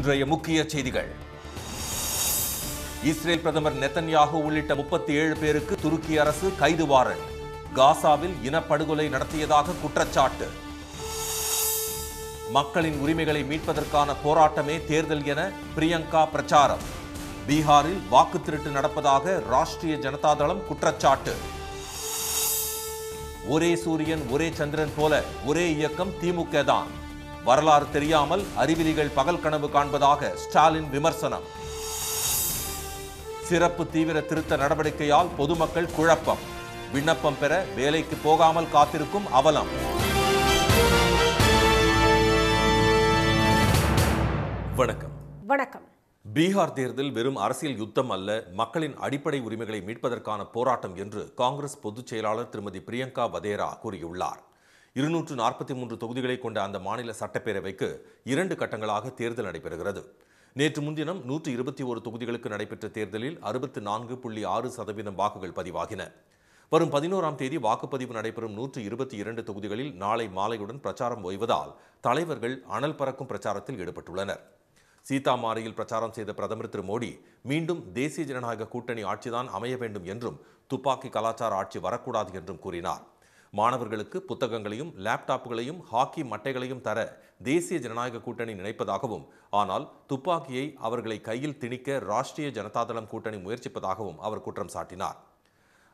இன்றைய முக்கிய செய்திகள். இஸ்ரேல் பிரதமர் நெத்தன்யாகு உள்ளிட்ட 37 பேருக்கு துருக்கி அரசு கைது வாரண்ட். காசாவில் இனப்படுகொலை நடத்தியதாக குற்றச்சாட்டு. மக்களின் உரிமைகளை மீட்பதற்கான போராட்டமே தேர்தல் என பிரியங்கா பிரச்சாரம். பீகாரில் வாக்கு திருட்டு நடப்பதாக ராஷ்டிரிய ஜனதா தளம் குற்றச்சாட்டு. ஒரே சூரியன் ஒரே சந்திரன் போல ஒரே இயக்கம் திமுக தான். வரலாறு தெரியாமல் அறிவிலிகள் பகல் கனவு காண்பதாக ஸ்டாலின் விமர்சனம். சிறப்பு தீவிர திருத்த நடவடிக்கையால் பொதுமக்கள் குழப்பம். விண்ணப்பம் பெற வேலைக்கு போகாமல் காத்திருக்கும் அவலம். வணக்கம். வணக்கம். பீகார் தேர்தல் வெறும் அரசியல் யுத்தம் அல்ல, மக்களின் அடிப்படை உரிமைகளை மீட்பதற்கான போராட்டம் என்று காங்கிரஸ் பொதுச் செயலாளர் திருமதி பிரியங்கா வதேரா கூறியுள்ளார். 243 தொகுதிகளை கொண்ட அந்த மாநில சட்டப்பேரவைக்கு 2 கட்டங்களாக தேர்தல் நடைபெறுகிறது. நேற்று முன்தினம் 121 தொகுதிகளுக்கு நடைபெற்ற தேர்தலில் 64.6% வாக்குகள் பதிவாகின. வரும் 11ஆம் தேதி வாக்குப்பதிவு நடைபெறும் 122 தொகுதிகளில் நாளை மாலையுடன் பிரச்சாரம் ஓய்வதால் தலைவர்கள் அனல் பறக்கும் பிரச்சாரத்தில் ஈடுபட்டுள்ளனர். சீதாமாரியில் பிரச்சாரம் செய்த பிரதமர் திரு மோடி மீண்டும் தேசிய ஜனநாயக கூட்டணி ஆட்சிதான் அமைய வேண்டும் என்றும் துப்பாக்கி கலாச்சார ஆட்சி வரக்கூடாது என்றும் கூறினார். மாணவர்களுக்கு புத்தகங்களையும் லேப்டாப்புகளையும் ஹாக்கி மட்டைகளையும் தர தேசிய ஜனநாயக கூட்டணி நினைப்பதாகவும், ஆனால் துப்பாக்கியை அவர்களை கையில் திணிக்க ராஷ்டிரிய ஜனதா தளம் கூட்டணி முயற்சிப்பதாகவும் அவர் குற்றம் சாட்டினார்.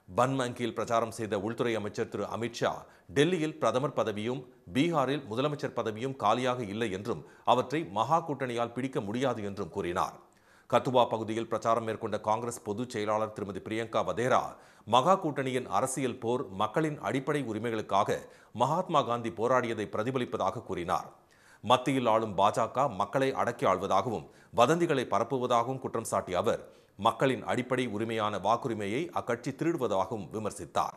பன்மங்கியில் பிரச்சாரம் செய்த உள்துறை அமைச்சர் திரு அமித்ஷா டெல்லியில் பிரதமர் பதவியும் பீகாரில் முதலமைச்சர் பதவியும் காலியாக இல்லை என்றும் அவற்றை மகா கூட்டணியால் பிடிக்க முடியாது என்றும் கூறினார். கத்துவா பகுதியில் பிரச்சாரம் மேற்கொண்ட காங்கிரஸ் பொதுச் செயலாளர் திருமதி பிரியங்கா வதேரா மகா கூட்டணியின் அரசியல் போர் மக்களின் அடிப்படை உரிமைகளுக்காக மகாத்மா காந்தி போராடியதை பிரதிபலிப்பதாக கூறினார். மத்தியில் ஆளும் பாஜக மக்களை அடக்கி ஆள்வதாகவும் வதந்திகளை பரப்புவதாகவும் குற்றம் சாட்டிய அவர் மக்களின் அடிப்படை உரிமையான வாக்குரிமையை அக்கட்சி திருடுவதாகவும் விமர்சித்தார்.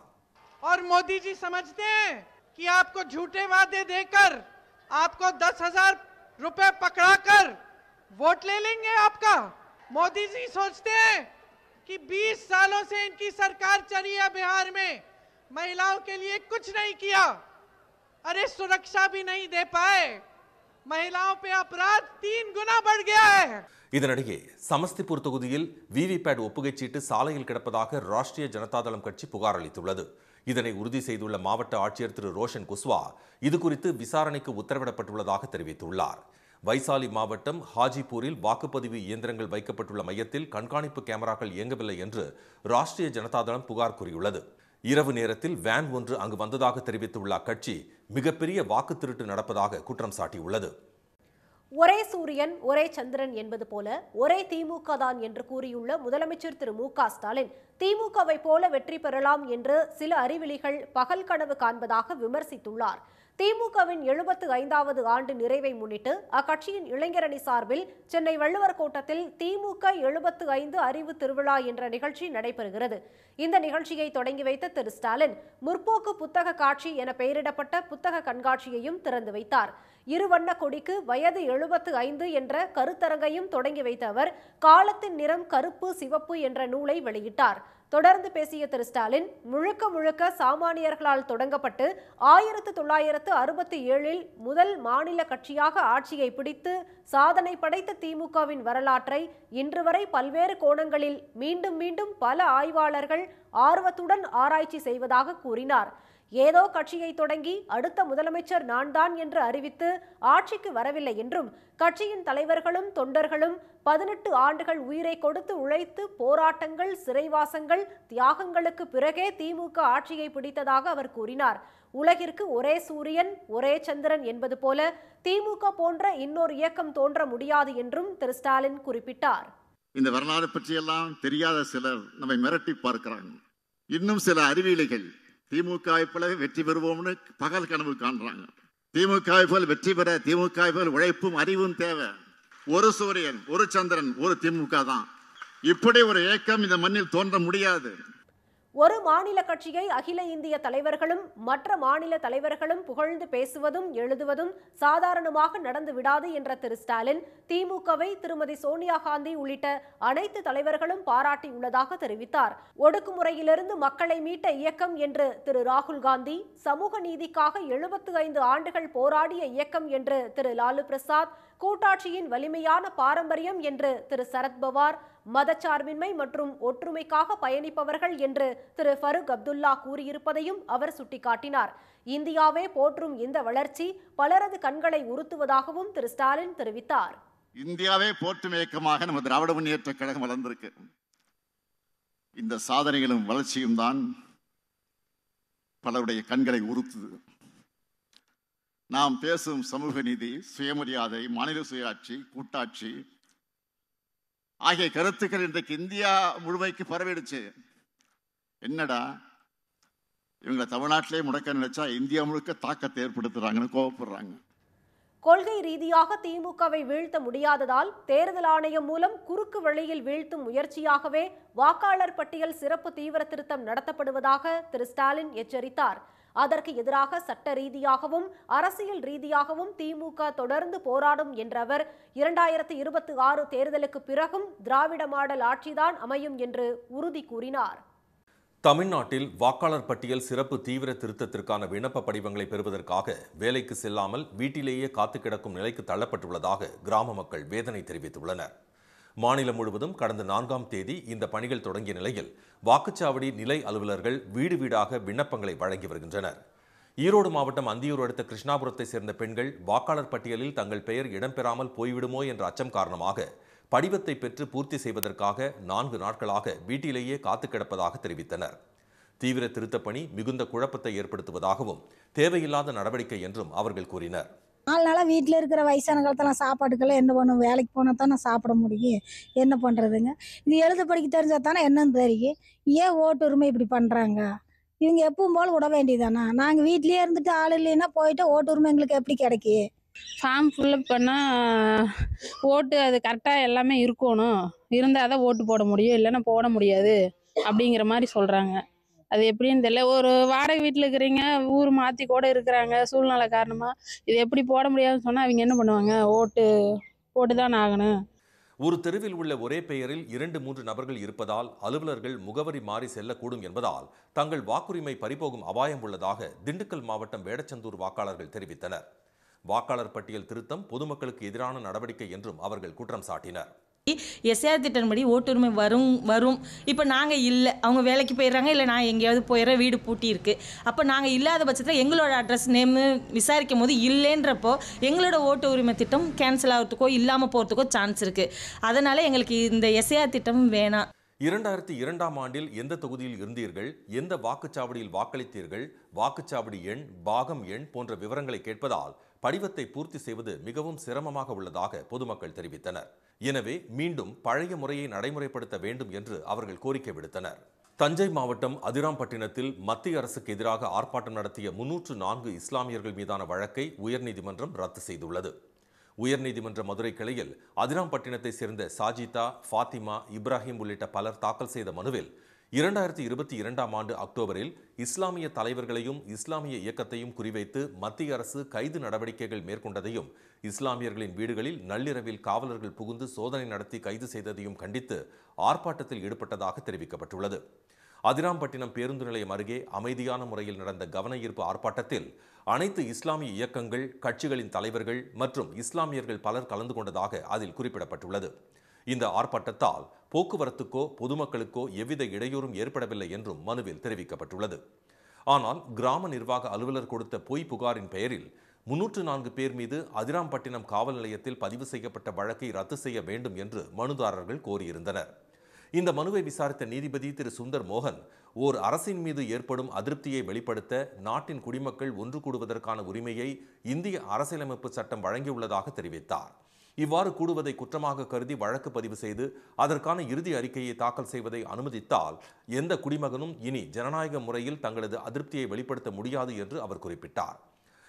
और मोदी जी समझते हैं कि आपको झूठे वादे देकर आपको 10,000 रुपए पकड़ाकर वोट ले लेंगे आपका। मोदी जी सोचते हैं कि 20 सालों से इनकी सरकार चली है, बिहार में महिलाओं के लिए कुछ नहीं किया, अरे सुरक्षा भी नहीं दे पाए, महिलाओं पे अपराध 3 गुना बढ़ गया है. இதனிடையே சமஸ்திபூர் தொகுதியில் விவிபேட் ஒப்புகைச் சீட்டு சாலையில் கிடப்பதாக ராஷ்டிரிய ஜனதா தளம் கட்சி புகார் அளித்துள்ளது. இதனை உறுதி செய்துள்ள மாவட்ட ஆட்சியர் திரு ரோஷன் குஸ்வா இதுகுறித்து விசாரணைக்கு உத்தரவிடப்பட்டுள்ளதாக தெரிவித்துள்ளார். வைசாலி மாவட்டம் ஹாஜிபூரில் வாக்குப்பதிவு இயந்திரங்கள் வைக்கப்பட்டுள்ள மையத்தில் கண்காணிப்பு கேமராக்கள் இயங்கவில்லை என்று ராஷ்டிரிய ஜனதா தளம் புகார் கூறியுள்ளது. இரவு நேரத்தில் வேன் ஒன்று அங்கு வந்ததாக தெரிவித்துள்ள அக்கட்சி மிகப்பெரிய வாக்கு திருட்டு நடப்பதாக குற்றம் சாட்டியுள்ளது. ஒரே சூரியன் ஒரே சந்திரன் என்பது போல ஒரே திமுக தான் என்று கூறியுள்ள முதலமைச்சர் திரு மு.க. ஸ்டாலின் திமுகவை போல வெற்றி பெறலாம் என்று சில அறிவிலிகள் பகல் கனவு காண்பதாக விமர்சித்துள்ளார். திமுகவின் 75வது ஆண்டு நிறைவை முன்னிட்டு அக்கட்சியின் இளைஞரணி சார்பில் சென்னை வள்ளுவர் கோட்டத்தில் திமுக 75 அறிவு திருவிழா என்ற நிகழ்ச்சி நடைபெறுகிறது. இந்த நிகழ்ச்சியை தொடங்கி வைத்த திரு ஸ்டாலின் முற்போக்கு புத்தக காட்சி என பெயரிடப்பட்ட புத்தக கண்காட்சியையும் திறந்து வைத்தார். இருவண்ண கொடிக்கு வயது 75 என்ற கருத்தரங்கையும் தொடங்கி வைத்த அவர் காலத்தின் நிறம் கருப்பு சிவப்பு என்ற நூலை வெளியிட்டார். தொடர்ந்து பேசிய திரு ஸ்டாலின் முழுக்க முழுக்க சாமானியர்களால் தொடங்கப்பட்டு 1967 முதல் மாநில கட்சியாக ஆட்சியை பிடித்து சாதனை படைத்த திமுகவின் வரலாற்றை இன்று வரை பல்வேறு கோணங்களில் மீண்டும் மீண்டும் பல ஆய்வாளர்கள் ஆர்வத்துடன் ஆராய்ச்சி செய்வதாக கூறினார். ஏதோ கட்சியை தொடங்கி அடுத்த முதலமைச்சர் நான் தான் என்று அறிவித்து ஆட்சிக்கு வரவில்லை என்றும் கட்சியின் தலைவர்களும் தொண்டர்களும் 18 ஆண்டுகள் உயிரை கொடுத்து உழைத்து போராட்டங்கள், சிறைவாசங்கள், தியாகங்களுக்கு பிறகே திமுக ஆட்சியை பிடித்ததாக அவர் கூறினார். உலகிற்கு ஒரே சூரியன் ஒரே சந்திரன் என்பது போல திமுக போன்ற இன்னொரு இயக்கம் தோன்ற முடியாது என்றும் திரு ஸ்டாலின் குறிப்பிட்டார். இந்த வரலாறு பற்றியெல்லாம் தெரியாத சிலர் நம்மை மிரட்டி பார்க்கிறாங்க. இன்னும் சில அறிவியலிகள் திமுக போல வெற்றி பெறுவோம்னு பகல் கனவு காண்றாங்க. திமுக போல் வெற்றி பெற திமுக போல் உழைப்பும் அறிவும் தேவை. ஒரு சூரியன் ஒரு சந்திரன் ஒரு திமுக தான். இப்படி ஒரு இயக்கம் இந்த மண்ணில் தோன்ற முடியாது. ஒரு மாநில கட்சியை அகில இந்திய தலைவர்களும் மற்ற மாநில தலைவர்களும் புகழ்ந்து பேசுவதும் எழுதுவதும் சாதாரணமாக நடந்து விடாது என்ற திரு ஸ்டாலின் திமுகவை திருமதி சோனியா காந்தி உள்ளிட்ட அனைத்து தலைவர்களும் பாராட்டியுள்ளதாக தெரிவித்தார். ஒடுக்குமுறையிலிருந்து மக்களை மீட்ட இயக்கம் என்று திரு ராகுல் காந்தி, சமூக நீதிக்காக 75 ஆண்டுகள் போராடிய இயக்கம் என்று திரு லாலு பிரசாத், கூட்டாட்சியின் வலிமையான பாரம்பரியம் என்று திரு சரத்பவார், மதச்சார்பின்மை மற்றும் ஒற்றுமைக்காக பயணிப்பவர்கள் என்று திரு ஃபருக் அப்துல்லா கூறியிருப்பதையும் அவர் சுட்டிக்காட்டினார். இந்தியாவே போற்றும் இந்த வளர்ச்சி பலரது கண்களை உறுத்துவதாகவும் திரு ஸ்டாலின் தெரிவித்தார். இந்தியாவே போற்றும் இயக்கமாக நம்ம திராவிட முன்னேற்ற கழகம் வளர்ந்திருக்கு. இந்த சாதனைகளும் வளர்ச்சியும் தான் பலருடைய கண்களை உறுத்துது. நாம் பேசும் சமூக நீதி, சுயமரியாதை, மாநில சுயாட்சி, கூட்டாட்சி ஆகிய கருத்துக்கள் இன்றைக்கு இந்தியா முழுமைக்கு பரவிடுச்சு. என்னடா இவங்களை தமிழ்நாட்டிலே முடக்க நினைச்சா இந்தியா முழுக்க தாக்கத்தை ஏற்படுத்துறாங்கன்னு கோவப்படுறாங்க. கொள்கை ரீதியாக திமுகவை வீழ்த்த முடியாததால் தேர்தல் ஆணையம் மூலம் குறுக்கு வழியில் வீழ்த்தும் முயற்சியாகவே வாக்காளர் பட்டியல் சிறப்பு தீவிர திருத்தம் நடத்தப்படுவதாக திரு ஸ்டாலின் எச்சரித்தார். அதற்கு எதிராக சட்ட ரீதியாகவும் அரசியல் ரீதியாகவும் திமுக தொடர்ந்து போராடும் என்ற அவர் 2026 தேர்தலுக்கு பிறகும் திராவிட மாடல் ஆட்சிதான் அமையும் என்று உறுதி கூறினார். தமிழ்நாட்டில் வாக்காளர் பட்டியல் சிறப்பு தீவிர திருத்தத்திற்கான விண்ணப்ப படிவங்களை பெறுவதற்காக வேலைக்கு செல்லாமல் வீட்டிலேயே காத்து கிடக்கும் நிலைக்கு தள்ளப்பட்டுள்ளதாக கிராம மக்கள் வேதனை தெரிவித்துள்ளனர். மாநிலம் முழுவதும் கடந்த 4ஆம் தேதி இந்த பணிகள் தொடங்கிய நிலையில் வாக்குச்சாவடி நிலை அலுவலர்கள் வீடு வீடாக விண்ணப்பங்களை வழங்கி வருகின்றனர். ஈரோடு மாவட்டம் அந்தியூர் அடுத்த கிருஷ்ணாபுரத்தை சேர்ந்த பெண்கள் வாக்காளர் பட்டியலில் தங்கள் பெயர் இடம்பெறாமல் போய்விடுமோ என்ற அச்சம் காரணமாக படிவத்தை பெற்று பூர்த்தி செய்வதற்காக 4 நாட்களாக வீட்டிலேயே காத்து கிடப்பதாக தெரிவித்தனர். தீவிர திருத்தப் பணி மிகுந்த குழப்பத்தை ஏற்படுத்துவதாகவும் தேவையில்லாத நடவடிக்கை என்றும் அவர்கள் கூறினர். 4 நாளாக வீட்டில் இருக்கிற வயசான காலத்தெல்லாம் சாப்பாட்டுக்கெல்லாம் என்ன பண்ணும், வேலைக்கு போனால் தானே சாப்பிட முடியும், என்ன பண்ணுறதுங்க? இது எழுத படிக்க தெரிஞ்சால் தானே என்னன்னு தெரியும். ஏன் ஓட்டு உரிமை இப்படி பண்ணுறாங்க? இவங்க எப்பவும் போல் விட வேண்டியதானா? நாங்கள் வீட்லேயே இருந்துட்டு ஆள் இல்லைன்னா போயிட்டு ஓட்டு உரிமை எங்களுக்கு எப்படி கிடைக்கி? ஃபார்ம் ஃபில்லப் பண்ணால் ஓட்டு அது கரெக்டாக எல்லாமே இருக்கணும், இருந்தால் தான் ஓட்டு போட முடியும், இல்லைன்னா போட முடியாது அப்படிங்கிற மாதிரி சொல்கிறாங்க. அது எப்படின்னு தெரியல. ஒரு வாடகை வீட்டில் இருக்கிறீங்க, ஊர் மாற்றி கூட இருக்கிறாங்க சூழ்நிலை காரணமாக. இது எப்படி போட முடியாதுன்னு சொன்னால் அவங்க என்ன பண்ணுவாங்க? ஓட்டு தான் ஆகணும். ஒரு தெருவில் உள்ள ஒரே பெயரில் 2-3 நபர்கள் இருப்பதால் அலுவலர்கள் முகவரி மாறி செல்லக்கூடும் என்பதால் தங்கள் வாக்குரிமை பறிபோகும் அபாயம் உள்ளதாக திண்டுக்கல் மாவட்டம் வேடச்சந்தூர் வாக்காளர்கள் தெரிவித்தனர். வாக்காளர் பட்டியல் திருத்தம் பொதுமக்களுக்கு எதிரான நடவடிக்கை என்றும் அவர்கள் குற்றம் சாட்டினர். எஸ்ஆர் திட்டன்படி ஓட்டுரிமை வரும். இப்போ நாங்கள் இல்லை, அவங்க வேலைக்கு போயிடுறாங்க, இல்லை நான் எங்கேயாவது போயிடுறேன், வீடு பூட்டி இருக்குது. அப்போ நாங்கள் இல்லாத பட்சத்தில் எங்களோட அட்ரஸ் நேமு விசாரிக்கும் போது இல்லைன்றப்போ எங்களோட ஓட்டு உரிமை திட்டம் கேன்சல் ஆகிறதுக்கோ இல்லாமல் போகிறதுக்கோ சான்ஸ் இருக்குது. அதனால் எங்களுக்கு இந்த எஸ்ஆர் திட்டம் வேணாம். 2002ஆம் ஆண்டில் எந்த தொகுதியில் இருந்தீர்கள், எந்த வாக்குச்சாவடியில் வாக்களித்தீர்கள், வாக்குச்சாவடி எண், பாகம் எண் போன்ற விவரங்களை கேட்பதால் படிவத்தை பூர்த்தி செய்வது மிகவும் சிரமமாக உள்ளதாக பொதுமக்கள் தெரிவித்தனர். எனவே மீண்டும் பழைய முறையை நடைமுறைப்படுத்த வேண்டும் என்று அவர்கள் கோரிக்கை விடுத்தனர். தஞ்சை மாவட்டம் அதிராம்பட்டினத்தில் மத்திய அரசுக்கு எதிராக ஆர்ப்பாட்டம் நடத்திய 304 இஸ்லாமியர்கள் மீதான வழக்கை உயர்நீதிமன்றம் ரத்து செய்துள்ளது. உயர்நீதிமன்ற மதுரை கிளையில் அதிராம்பட்டினத்தை சேர்ந்த சாஜிதா, ஃபாத்திமா, இப்ராஹிம் உள்ளிட்ட பலர் தாக்கல் செய்த மனுவில் 2022ஆம் ஆண்டு அக்டோபரில் இஸ்லாமிய தலைவர்களையும் இஸ்லாமிய இயக்கத்தையும் குறிவைத்து மத்திய அரசு கைது நடவடிக்கைகள் மேற்கொண்டதையும், இஸ்லாமியர்களின் வீடுகளில் நள்ளிரவில் காவலர்கள் புகுந்து சோதனை நடத்தி கைது செய்ததையும் கண்டித்து ஆர்ப்பாட்டத்தில் ஈடுபட்டதாக தெரிவிக்கப்பட்டுள்ளது. அதிராம்பட்டினம் பேருந்து நிலையம் அருகே அமைதியான முறையில் நடந்த கவன ஈர்ப்பு ஆர்ப்பாட்டத்தில் அனைத்து இஸ்லாமிய இயக்கங்கள், கட்சிகளின் தலைவர்கள் மற்றும் இஸ்லாமியர்கள் பலர் கலந்து கொண்டதாக அதில் குறிப்பிடப்பட்டுள்ளது. இந்த ஆர்ப்பாட்டத்தால் போக்குவரத்துக்கோ பொதுமக்களுக்கோ எவ்வித இடையூறும் ஏற்படவில்லை என்றும் மனுவில் தெரிவிக்கப்பட்டுள்ளது. ஆனால் கிராம நிர்வாக அலுவலர் கொடுத்த பொய் புகாரின் பெயரில் 304 பேர் மீது அதிராம்பட்டினம் காவல் நிலையத்தில் பதிவு செய்யப்பட்ட வழக்கை ரத்து செய்ய வேண்டும் என்று மனுதாரர்கள் கோரியிருந்தனர். இந்த மனுவை விசாரித்த நீதிபதி திரு சுந்தர் மோகன், ஓர் அரசின் மீது ஏற்படும் அதிருப்தியை வெளிப்படுத்த நாட்டின் குடிமக்கள் ஒன்று கூடுவதற்கான உரிமையை இந்திய அரசியலமைப்பு சட்டம் வழங்கியுள்ளதாக தெரிவித்தார். இவ்வாறு கூடுவதை குற்றமாக கருதி வழக்கு பதிவு செய்து அதற்கான இறுதி அறிக்கையை தாக்கல் செய்வதை அனுமதித்தால் எந்த குடிமகனும் இனி ஜனநாயக முறையில் தங்களது அதிருப்தியை வெளிப்படுத்த முடியாது என்று அவர் குறிப்பிட்டார்.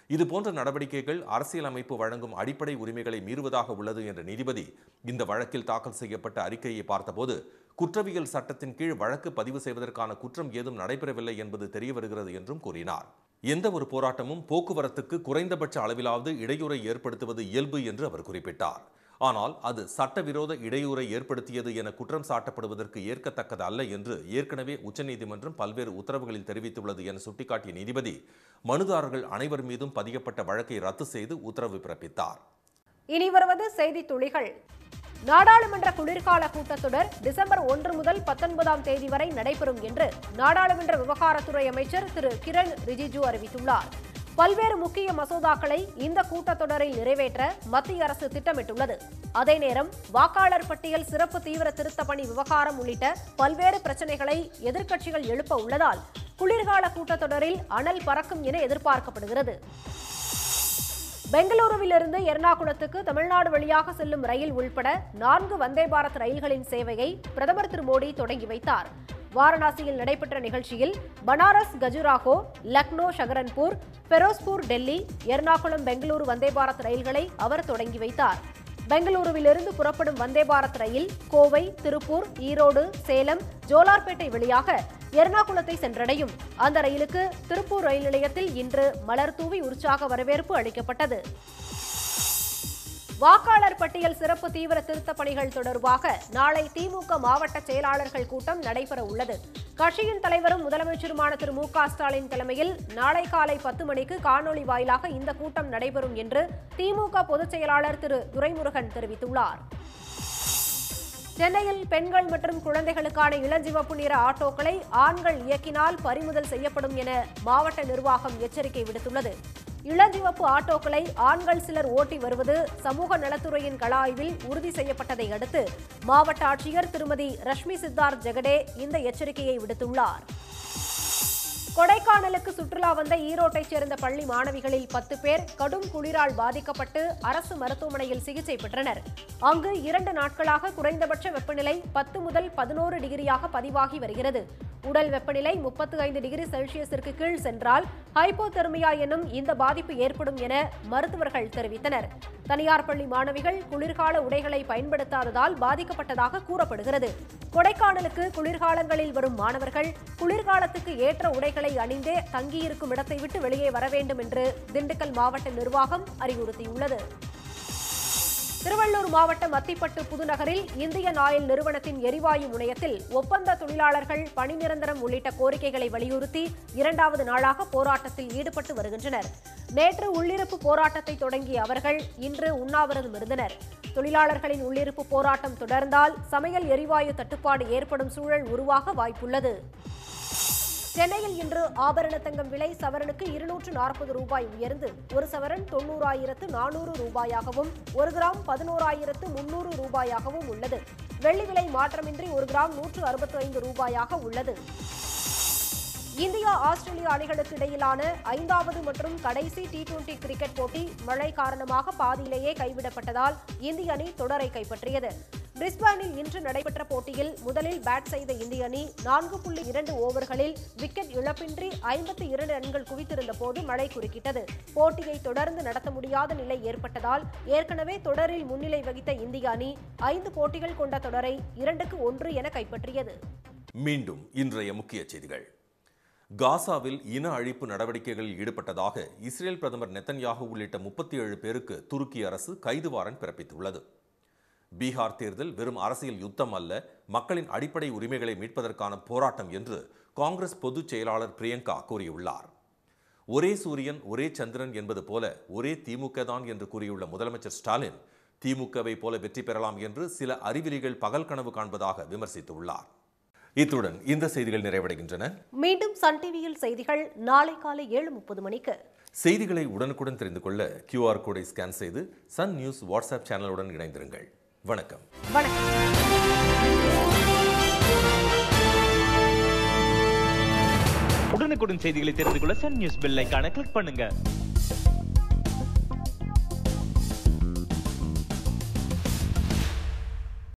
இதுபோன்ற நடவடிக்கைகள் அரசியலமைப்பு வழங்கும் அடிப்படை உரிமைகளை மீறுவதாக உள்ளது என்ற நீதிபதி இந்த வழக்கில் தாக்கல் செய்யப்பட்ட அறிக்கையை பார்த்தபோது குற்றவியல் சட்டத்தின் கீழ் வழக்கு பதிவு செய்வதற்கான குற்றம் ஏதும் நடைபெறவில்லை என்பது தெரியவருகிறது என்றும் கூறினார். எந்த ஒரு போராட்டமும் போக்குவரத்துக்கு குறைந்தபட்ச அளவிலாவது இடையூறை ஏற்படுத்துவது இயல்பு என்று அவர் குறிப்பிட்டார். ஆனால் அது சட்டவிரோத இடையூறை ஏற்படுத்தியது என குற்றம் சாட்டப்படுவதற்கு ஏற்கத்தக்கது அல்ல என்று ஏற்கனவே உச்சநீதிமன்றம் பல்வேறு உத்தரவுகளில் தெரிவித்துள்ளது என சுட்டிக்காட்டிய நீதிபதி மனுதாரர்கள் அனைவர் மீதும் பதியப்பட்ட வழக்கை ரத்து செய்து உத்தரவு பிறப்பித்தார். இனி வருவது செய்தி துளிகள். நாடாளுமன்ற குளிர்கால கூட்டத்தொடர் டிசம்பர் 1 முதல் 19ஆம் தேதி வரை நடைபெறும் என்று நாடாளுமன்ற விவகாரத்துறை அமைச்சர் திரு கிரண் ரிஜிஜு அறிவித்துள்ளார். பல்வேறு முக்கிய மசோதாக்களை இந்த கூட்டத்தொடரில் நிறைவேற்ற மத்திய அரசு திட்டமிட்டுள்ளது. அதே நேரம் வாக்காளர் பட்டியல் சிறப்பு தீவிர திருத்த பணி விவகாரம் உள்ளிட்ட பல்வேறு பிரச்சனைகளை எதிர்க்கட்சிகள் எழுப்ப உள்ளதால் குளிர்கால கூட்டத்தொடரில் அனல் பறக்கும் என எதிர்பார்க்கப்படுகிறது. பெங்களூருவிலிருந்து எர்ணாகுளத்துக்கு தமிழ்நாடு வழியாக செல்லும் ரயில் உள்பட 4 வந்தே பாரத் ரயில்களின் சேவையை பிரதமர் திரு மோடி தொடங்கி வைத்தார். வாரணாசியில் நடைபெற்ற நிகழ்ச்சியில் பனாரஸ் கஜுராஹோ, லக்னோ ஷகரன்பூர், ஃபெரோஸ்பூர் டெல்லி, எர்ணாகுளம் பெங்களூரு வந்தே பாரத் ரயில்களை அவர் தொடங்கி வைத்தார். பெங்களூருவிலிருந்து புறப்படும் வந்தே பாரத் ரயில் கோவை, திருப்பூர், ஈரோடு, சேலம், ஜோலார்பேட்டை வழியாக எர்ணாகுளத்தை சென்றடையும். அந்த ரயிலுக்கு திருப்பூர் ரயில் நிலையத்தில் இன்று மலர் தூவி உற்சாக வரவேற்பு அளிக்கப்பட்டது. வாக்காளர் பட்டியல் சிறப்பு தீவிர திருத்த பணிகள் தொடர்பாக நாளை திமுக மாவட்ட செயலாளர்கள் கூட்டம் நடைபெற உள்ளது. கட்சியின் தலைவரும் முதலமைச்சருமான திரு மு.க. ஸ்டாலின் தலைமையில் நாளை காலை 10 மணிக்கு காணொலி வாயிலாக இந்த கூட்டம் நடைபெறும் என்று திமுக பொதுச் செயலாளர் திரு துரைமுருகன் தெரிவித்துள்ளார். சென்னையில் பெண்கள் மற்றும் குழந்தைகளுக்கான இளஞ்சிவப்பு நிற ஆட்டோக்களை ஆண்கள் இயக்கினால் பறிமுதல் செய்யப்படும் என மாவட்ட நிர்வாகம் எச்சரிக்கை விடுத்துள்ளது. இளஞ்சிவப்பு ஆட்டோக்களை ஆண்கள் சிலர் ஓட்டி வருவது சமூக நலத்துறையின் கள ஆய்வில் உறுதி செய்யப்பட்டதை அடுத்து மாவட்ட ஆட்சியர் திருமதி ரஷ்மி சித்தார்த் ஜெகடே இந்த எச்சரிக்கையை விடுத்துள்ளார். கொடைக்கானலுக்கு சுற்றுலா வந்த ஈரோட்டைச் சேர்ந்த பள்ளி மாணவிகளில் 10 பேர் கடும் குளிரால் பாதிக்கப்பட்டு அரசு மருத்துவமனையில் சிகிச்சை பெற்றனர். அங்கு 2 நாட்களாக குறைந்தபட்ச வெப்பநிலை 10 முதல் 11 டிகிரியாக பதிவாகி வருகிறது. உடல் வெப்பநிலை 35 டிகிரி செல்சியஸிற்கு கீழ் சென்றால் ஹைப்போதெர்மியா எனும் இந்த பாதிப்பு ஏற்படும் என மருத்துவர்கள் தெரிவித்தனர். தனியார் பள்ளி மாணவிகள் குளிர்கால உடைகளை பயன்படுத்தாததால் பாதிக்கப்பட்டதாக கூறப்படுகிறது. கொடைக்கானலுக்கு குளிர்காலங்களில் வரும் மாணவர்கள் குளிர்காலத்துக்கு ஏற்ற உடைகளை அணிந்தே தங்கியிருக்கும் இடத்தை விட்டு வெளியே வர வேண்டும் என்று திண்டுக்கல் மாவட்ட நிர்வாகம் அறிவுறுத்தியுள்ளது. திருவள்ளூர் மாவட்டம் அத்திப்பட்டு புதுநகரில் இந்தியன் ஆயில் நிறுவனத்தின் எரிவாயு முனையத்தில் ஒப்பந்த தொழிலாளர்கள் பணி நிரந்தரம் உள்ளிட்ட கோரிக்கைகளை வலியுறுத்தி 2வது நாளாக போராட்டத்தில் ஈடுபட்டு வருகின்றனர். நேற்று உள்ளிருப்பு போராட்டத்தை தொடங்கிய அவர்கள் இன்று உண்ணாவிரதம் இருந்தனர். தொழிலாளர்களின் உள்ளிருப்பு போராட்டம் தொடர்ந்தால் சமையல் எரிவாயு தட்டுப்பாடு ஏற்படும் சூழல் உருவாக வாய்ப்புள்ளது. சென்னையில் இன்று ஆபரண தங்கம் விலை சவரனுக்கு 240 ரூபாய் உயர்ந்து 1 சவரன் 90,400 ரூபாயாகவும் 1 கிராம் 11,300 ரூபாயாகவும் உள்ளது. வெள்ளி விலை மாற்றமின்றி 1 கிராம் 165 ரூபாயாக உள்ளது. இந்தியா ஆஸ்திரேலியா அணிகளுக்கு இடையிலான 5வது மற்றும் கடைசி T20 கிரிக்கெட் போட்டி மழை காரணமாக பாதியிலேயே கைவிடப்பட்டதால் இந்திய அணி தொடரை கைப்பற்றியது. பிரிஸ்பேனில் இன்று நடைபெற்ற போட்டியில் முதலில் பேட் செய்த இந்திய அணி 4.2 ஓவர்களில் விக்கெட் இழப்பின்றி 52 ரன்கள் குவித்திருந்த போது மழை குறுக்கிட்டது. போட்டியை தொடர்ந்து நடத்த முடியாத நிலை ஏற்பட்டதால் ஏற்கனவே தொடரில் முன்னிலை வகித்த இந்திய அணி 5 போட்டிகள் கொண்ட தொடரை 2-1 என கைப்பற்றியது. மீண்டும் இன்றைய முக்கிய செய்திகள். காசாவில் இன அழிப்பு நடவடிக்கைகளில் ஈடுபட்டதாக இஸ்ரேல் பிரதமர் நெத்தன்யாகு உள்ளிட்ட 37 பேருக்கு துருக்கி அரசு கைது வாரண்ட் பிறப்பித்துள்ளது. பீகார் தேர்தல் வெறும் அரசியல் யுத்தம் அல்ல, மக்களின் அடிப்படை உரிமைகளை மீட்பதற்கான போராட்டம் என்று காங்கிரஸ் பொதுச் செயலாளர் பிரியங்கா கூறியுள்ளார். ஒரே சூரியன் ஒரே சந்திரன் என்பது போல ஒரே திமுக தான் என்று கூறியுள்ள முதலமைச்சர் ஸ்டாலின் திமுகவை போல வெற்றி பெறலாம் என்று சில அறிவிலிகள் பகல் கனவு காண்பதாக விமர்சித்துள்ளார். இத்துடன் இந்த செய்திகள் நிறைவடைகின்றன. மீண்டும் சன் டிவியில் செய்திகள் நாளை காலை 7:30 மணிக்கு. செய்திகளை உடனுக்குடன் தெரிந்து கொள்ள QR கோடை ஸ்கேன் செய்து சன் நியூஸ் வாட்ஸ்அப் சேனலுடன் இணைந்திருங்கள். வணக்கம். உடனுக்குடன் செய்திகளை தெரிந்து கொள்ள சன் நியூஸ் பெல் ஐகானை கிளிக் பண்ணுங்க.